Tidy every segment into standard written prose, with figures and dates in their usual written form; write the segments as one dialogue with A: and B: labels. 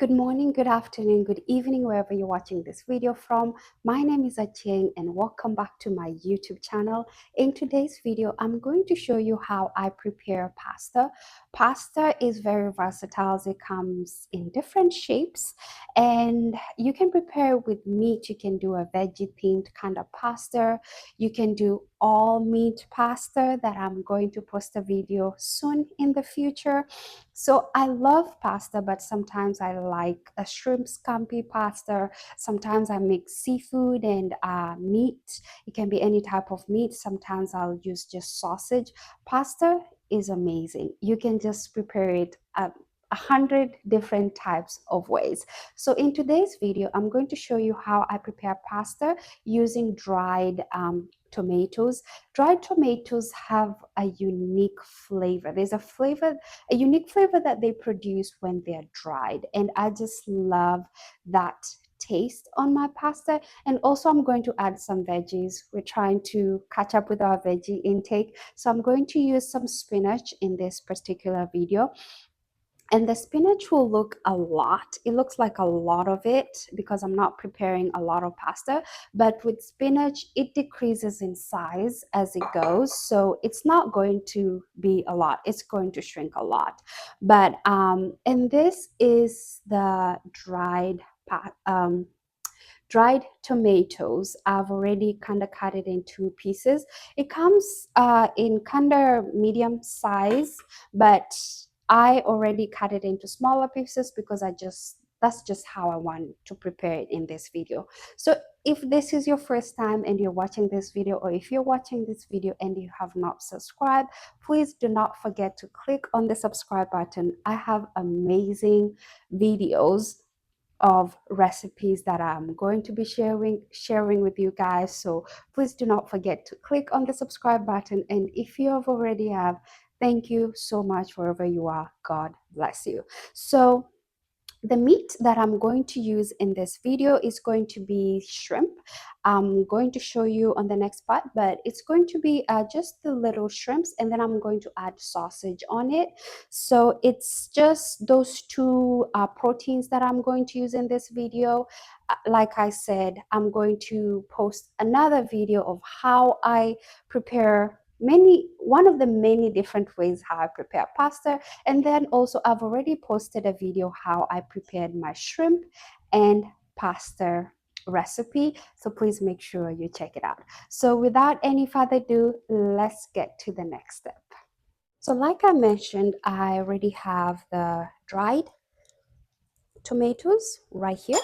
A: Good morning, good afternoon, good evening, wherever you're watching this video from. My name is Achieng and welcome back to my YouTube channel. In today's video, I'm going to show you how I prepare pasta. Pasta is very versatile. It comes in different shapes and you can prepare with meat. You can do a veggie themed kind of pasta. You can do all meat pasta that I'm going to post a video soon in the future. So I love pasta, but sometimes I like a shrimp scampi pasta. Sometimes I mix seafood and meat. It can be any type of meat. Sometimes I'll use just sausage. Pasta is amazing. You can just prepare it 100 different types of ways. So in today's video, I'm going to show you how I prepare pasta using dried tomatoes. Dried tomatoes have a unique flavor. There's a unique flavor that they produce when they're dried, and I just love that taste on my pasta. And also I'm going to add some veggies. We're trying to catch up with our veggie intake, so I'm going to use some spinach in this particular video. And the spinach will look a lot. It looks like a lot of it because I'm not preparing a lot of pasta. But with spinach, it decreases in size as it goes. So it's not going to be a lot. It's going to shrink a lot. But, and this is the dried tomatoes. I've already kind of cut it in two pieces. It comes in kind of medium size, but I already cut it into smaller pieces because that's just how I want to prepare it in this video. So if this is your first time and you're watching this video, or if you're watching this video and you have not subscribed, please do not forget to click on the subscribe button. I have amazing videos of recipes that I'm going to be sharing with you guys. So please do not forget to click on the subscribe button. And if you have already have, thank you so much wherever you are. God bless you. So the meat that I'm going to use in this video is going to be shrimp. I'm going to show you on the next part, but it's going to be just the little shrimps, and then I'm going to add sausage on it. So it's just those two proteins that I'm going to use in this video. Like I said, I'm going to post another video of how I prepare one of the many different ways how I prepare pasta. And then also I've already posted a video how I prepared my shrimp and pasta recipe, so please make sure you check it out. So without any further ado, let's get to the next step. So like I mentioned, I already have the dried tomatoes right here.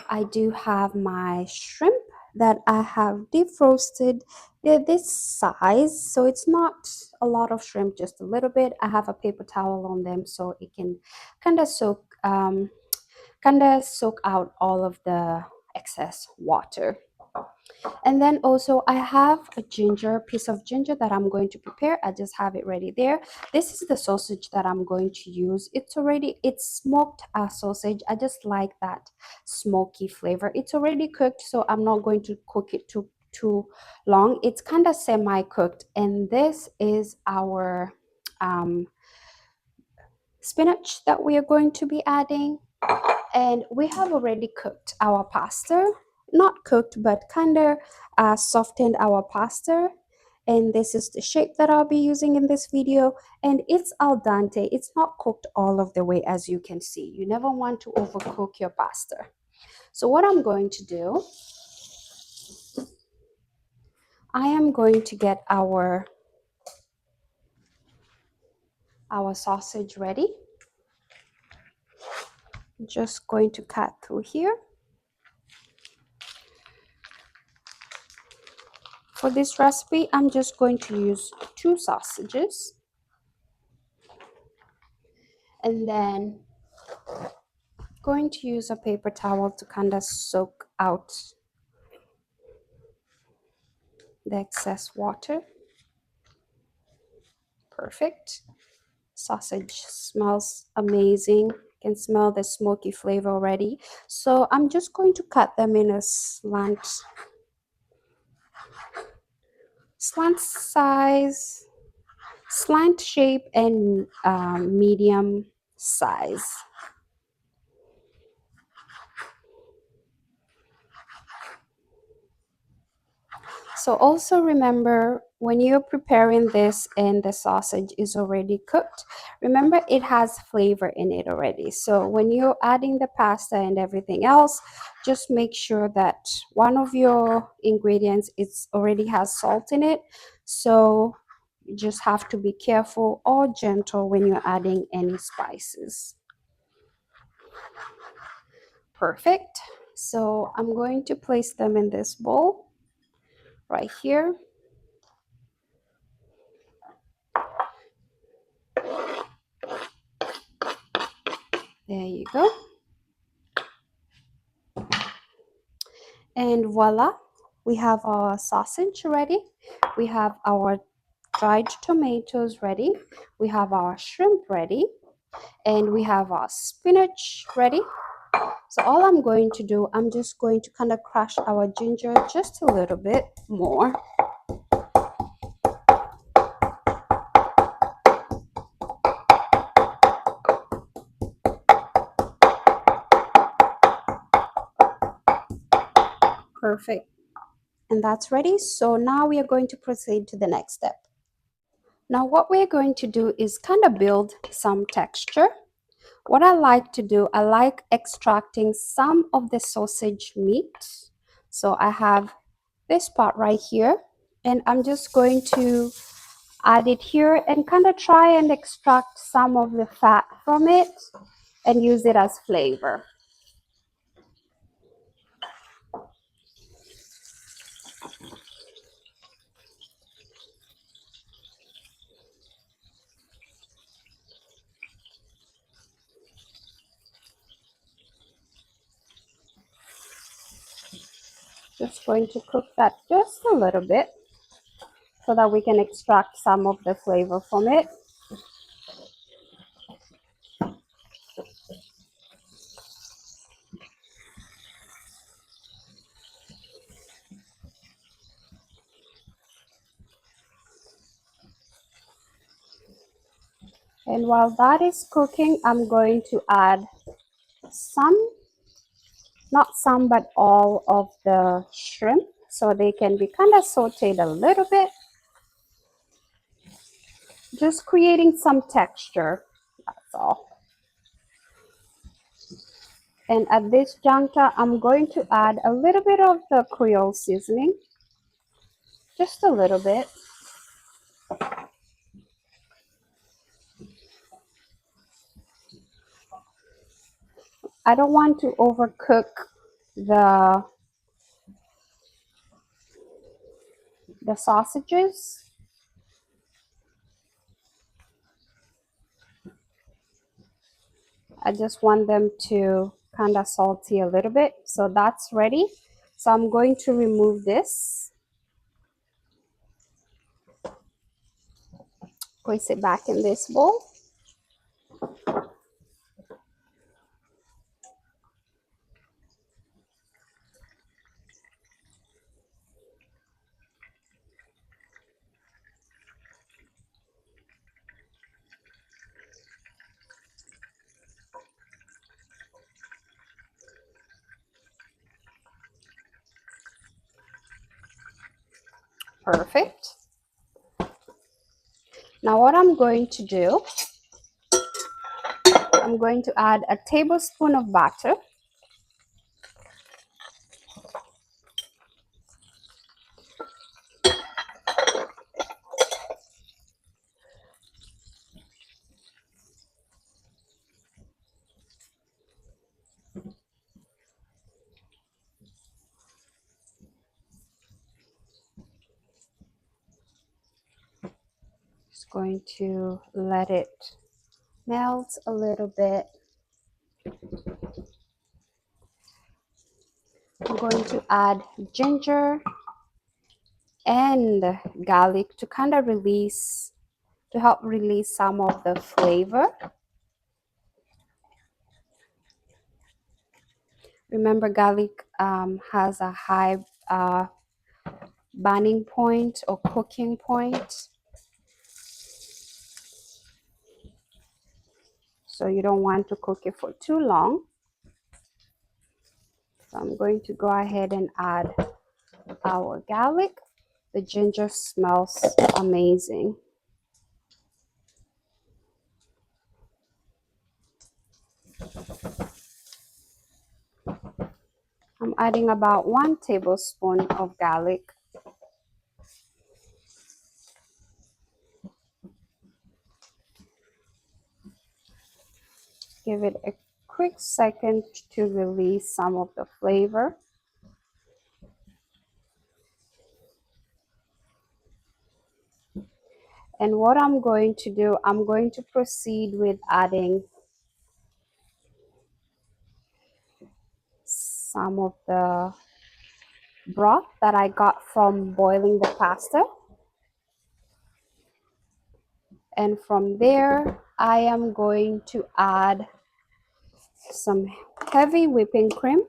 A: I do have my shrimp that I have defrosted. They're this size, so it's not a lot of shrimp, just a little bit. I have a paper towel on them so it can kind of soak out all of the excess water. And then also I have a piece of ginger that I'm going to prepare. I just have it ready there. This is the sausage that I'm going to use. It's smoked sausage. I just like that smoky flavor. It's already cooked, so I'm not going to cook it too long. It's kind of semi-cooked. And this is our spinach that we are going to be adding. And we have already cooked our pasta, not cooked, but kind of softened our pasta. And this is the shape that I'll be using in this video. And it's al dente. It's not cooked all of the way, as you can see. You never want to overcook your pasta. So what I'm going to do, I am going to get our sausage ready. Just going to cut through here. For this recipe, I'm just going to use 2 sausages. And then going to use a paper towel to kind of soak out the excess water. Perfect. Sausage smells amazing. You can smell the smoky flavor already. So I'm just going to cut them in a slant size, slant shape, and medium size. So also remember, when you're preparing this and the sausage is already cooked, remember it has flavor in it already. So when you're adding the pasta and everything else, just make sure that one of your ingredients is already has salt in it. So you just have to be careful or gentle when you're adding any spices. Perfect. So I'm going to place them in this bowl right here. There you go. And voila, we have our sausage ready. We have our dried tomatoes ready. We have our shrimp ready. And we have our spinach ready. So all I'm going to do, I'm just going to kind of crush our ginger just a little bit more. Perfect. And that's ready. So now we are going to proceed to the next step. Now what we're going to do is kind of build some texture. What I like to do, I like extracting some of the sausage meat. So I have this part right here, and I'm just going to add it here and kind of try and extract some of the fat from it and use it as flavor. Just going to cook that just a little bit so that we can extract some of the flavor from it. And while that is cooking, I'm going to add some, not some, but all of the shrimp so they can be kind of sauteed a little bit. Just creating some texture, that's all. And at this juncture, I'm going to add a little bit of the Creole seasoning, just a little bit. I don't want to overcook the sausages. I just want them to kind of salty a little bit. So that's ready. So I'm going to remove this. Place it back in this bowl. Perfect. Now what I'm going to do, I'm going to add a tablespoon of butter. Just going to let it melt a little bit. I'm going to add ginger and garlic to kind of help release some of the flavor. Remember, garlic has a high burning point or cooking point. So you don't want to cook it for too long. So I'm going to go ahead and add our garlic. The ginger smells amazing. I'm adding about 1 tablespoon of garlic. Give it a quick second to release some of the flavor. And what I'm going to do, I'm going to proceed with adding some of the broth that I got from boiling the pasta. And from there, I am going to add some heavy whipping cream.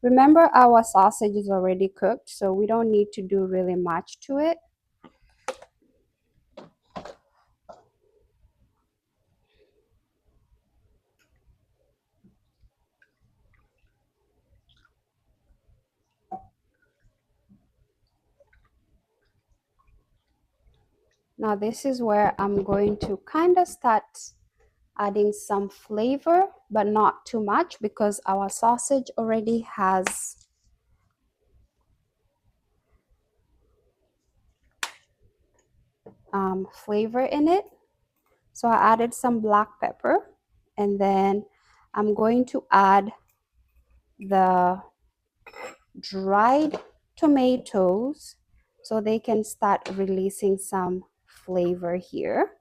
A: Remember, our sausage is already cooked, so we don't need to do really much to it. Now this is where I'm going to kind of start adding some flavor, but not too much because our sausage already has flavor in it. So I added some black pepper, and then I'm going to add the dried tomatoes so they can start releasing some flavor here.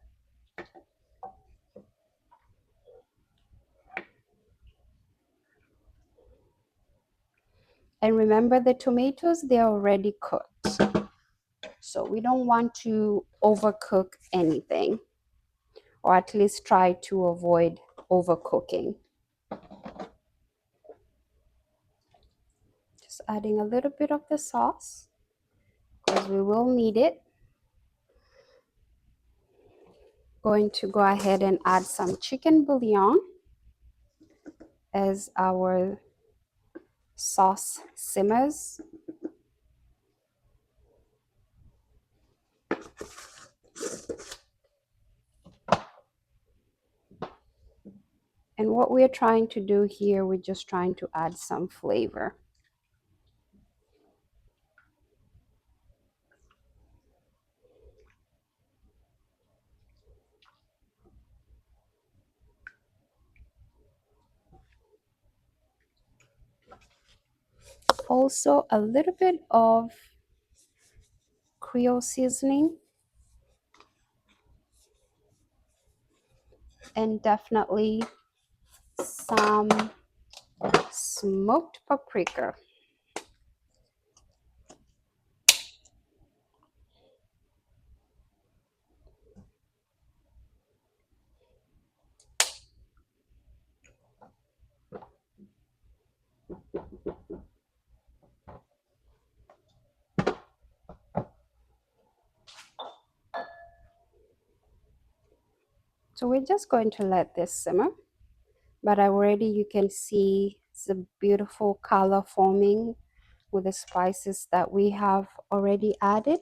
A: And remember, the tomatoes, they're already cooked, so we don't want to overcook anything, or at least try to avoid overcooking. Just adding a little bit of the sauce because we will need it. Going to go ahead and add some chicken bouillon as our sauce simmers. And what we're trying to do here, we're just trying to add some flavor. Also, a little bit of Creole seasoning, and definitely some smoked paprika. So we're just going to let this simmer, but already you can see the beautiful color forming with the spices that we have already added.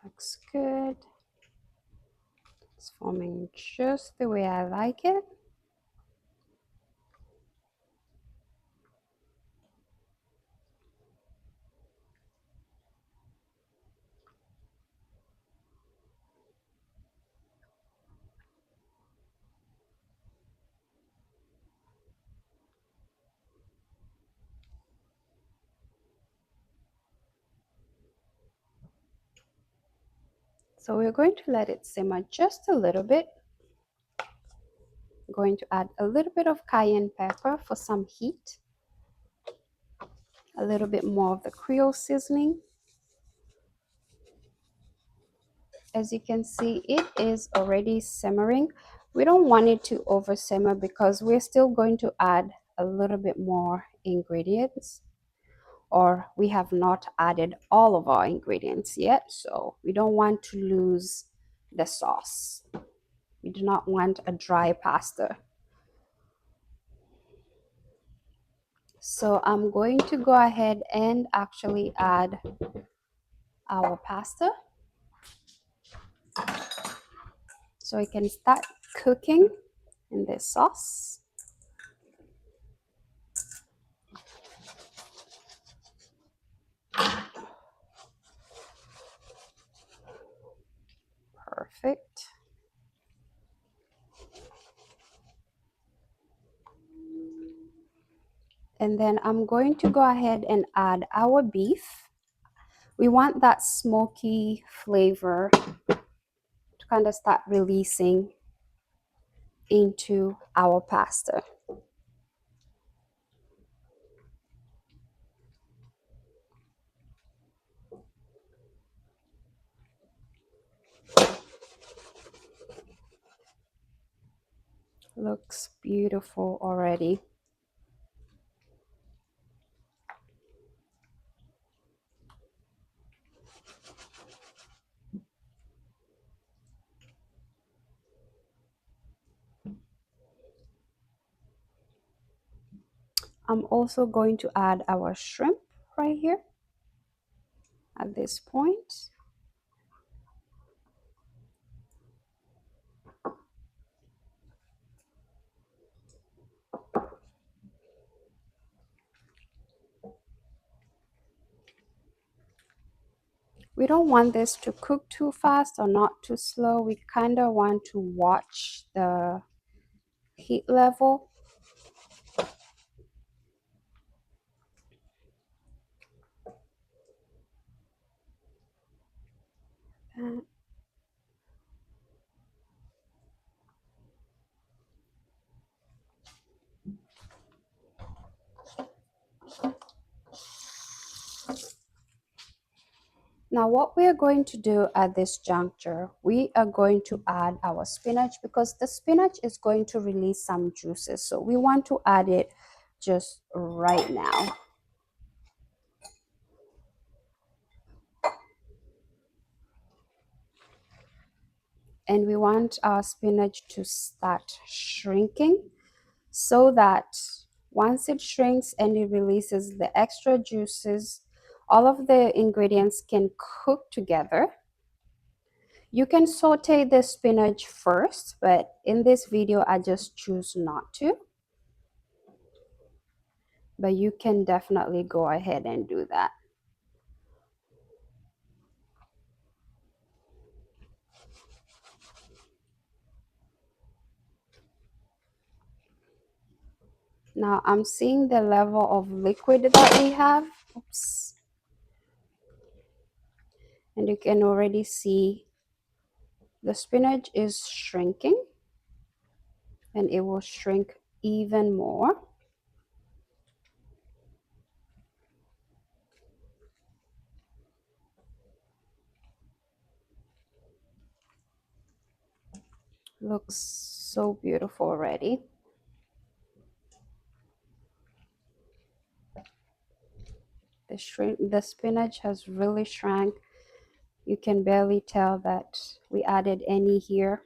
A: Looks good. It's forming just the way I like it. So we're going to let it simmer just a little bit. I'm going to add a little bit of cayenne pepper for some heat, a little bit more of the Creole seasoning, As you can see, it is already simmering. We don't want it to over simmer because we're still going to add a little bit more ingredients, or we have not added all of our ingredients yet, so we don't want to lose the sauce. We do not want a dry pasta. So I'm going to go ahead and actually add our pasta so it can start cooking in this sauce. Perfect. And then I'm going to go ahead and add our beef. We want that smoky flavor to kind of start releasing into our pasta. Looks beautiful already. I'm also going to add our shrimp right here at this point. We don't want this to cook too fast or not too slow. We kind of want to watch the heat level. Now what we are going to do at this juncture, we are going to add our spinach because the spinach is going to release some juices. So we want to add it just right now. And we want our spinach to start shrinking so that once it shrinks and it releases the extra juices, all of the ingredients can cook together. You can saute the spinach first, but in this video, I just choose not to. But you can definitely go ahead and do that. Now I'm seeing the level of liquid that we have. Oops. And you can already see the spinach is shrinking, and it will shrink even more. Looks so beautiful already. The spinach has really shrank. You can barely tell that we added any here.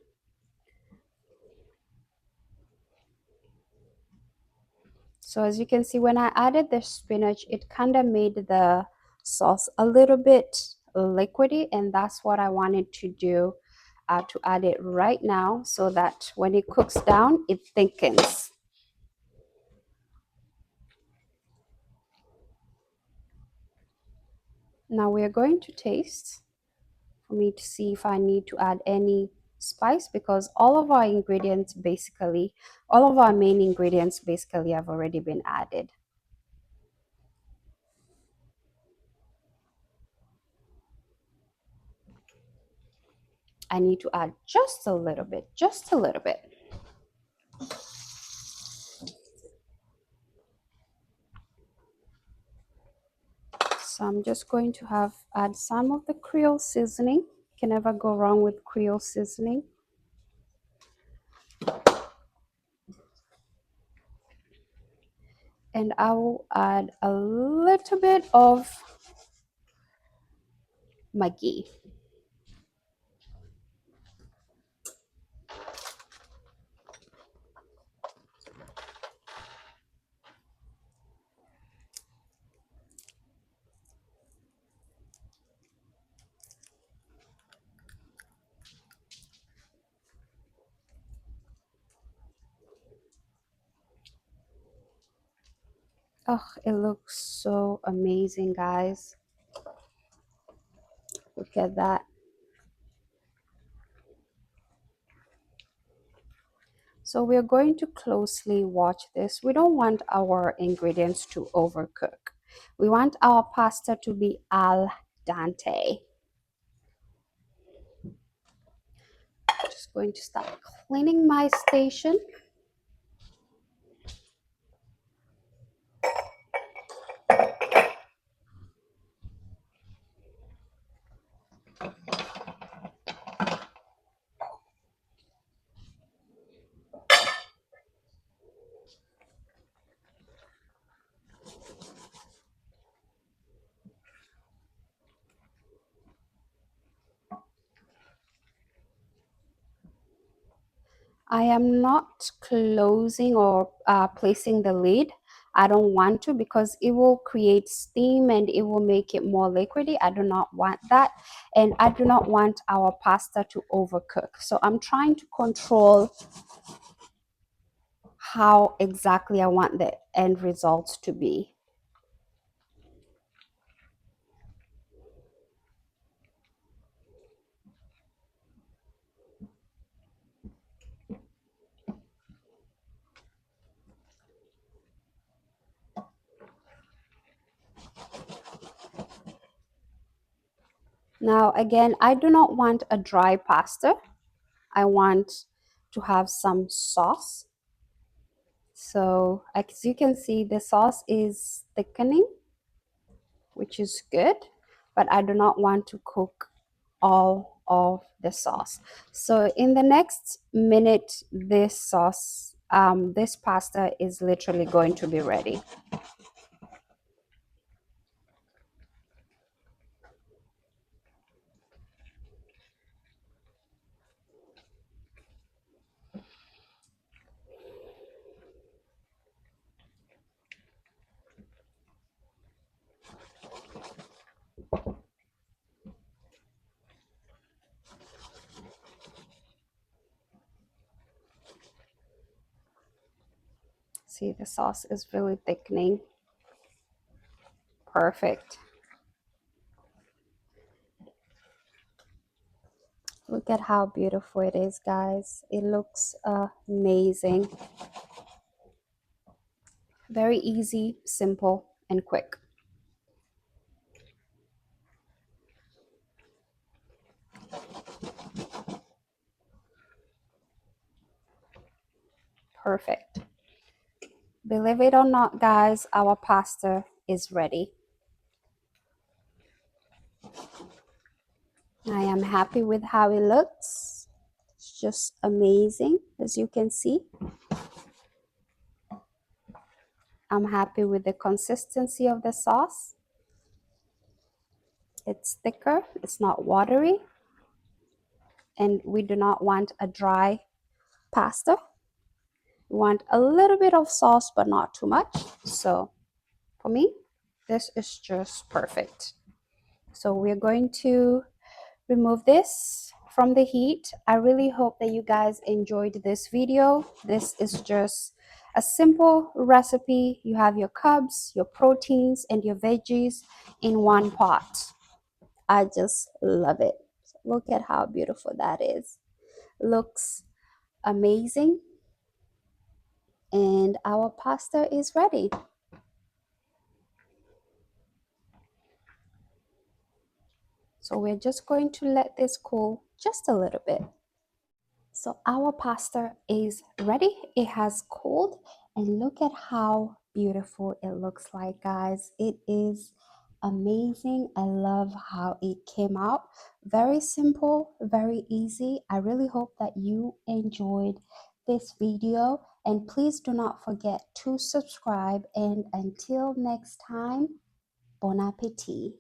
A: So as you can see, when I added the spinach, it kind of made the sauce a little bit liquidy, and that's what I wanted to do, to add it right now so that when it cooks down, it thickens. Now we're going to taste for me to see if I need to add any spice, because all of our ingredients basically, all of our main ingredients basically have already been added. I need to add just a little bit, just a little bit. So I'm just going to add some of the Creole seasoning. You can never go wrong with Creole seasoning. And I will add a little bit of Maggi. Oh, it looks so amazing, guys. Look at that. So we're going to closely watch this. We don't want our ingredients to overcook. We want our pasta to be al dente. Just going to start cleaning my station. I am not closing or placing the lid. I don't want to because it will create steam and it will make it more liquidy. I do not want that. And I do not want our pasta to overcook. So I'm trying to control how exactly I want the end results to be. Now, again, I do not want a dry pasta. I want to have some sauce. So as you can see, the sauce is thickening, which is good, but I do not want to cook all of the sauce. So in the next minute, this sauce, this pasta is literally going to be ready. See, the sauce is really thickening. Perfect. Look at how beautiful it is, guys. It looks amazing. Very easy, simple, and quick. Perfect. Believe it or not, guys, our pasta is ready. I am happy with how it looks. It's just amazing, as you can see. I'm happy with the consistency of the sauce. It's thicker, it's not watery, and we do not want a dry pasta. We want a little bit of sauce, but not too much. So for me, this is just perfect. So we're going to remove this from the heat. I really hope that you guys enjoyed this video. This is just a simple recipe. You have your carbs, your proteins, and your veggies in one pot. I just love it. Look at how beautiful that is. Looks amazing. And our pasta is ready. So we're just going to let this cool just a little bit. So our pasta is ready. It has cooled and look at how beautiful it looks like, guys. It is amazing. I love how it came out. Very simple, very easy. I really hope that you enjoyed this video, and please do not forget to subscribe, and until next time, bon appetit.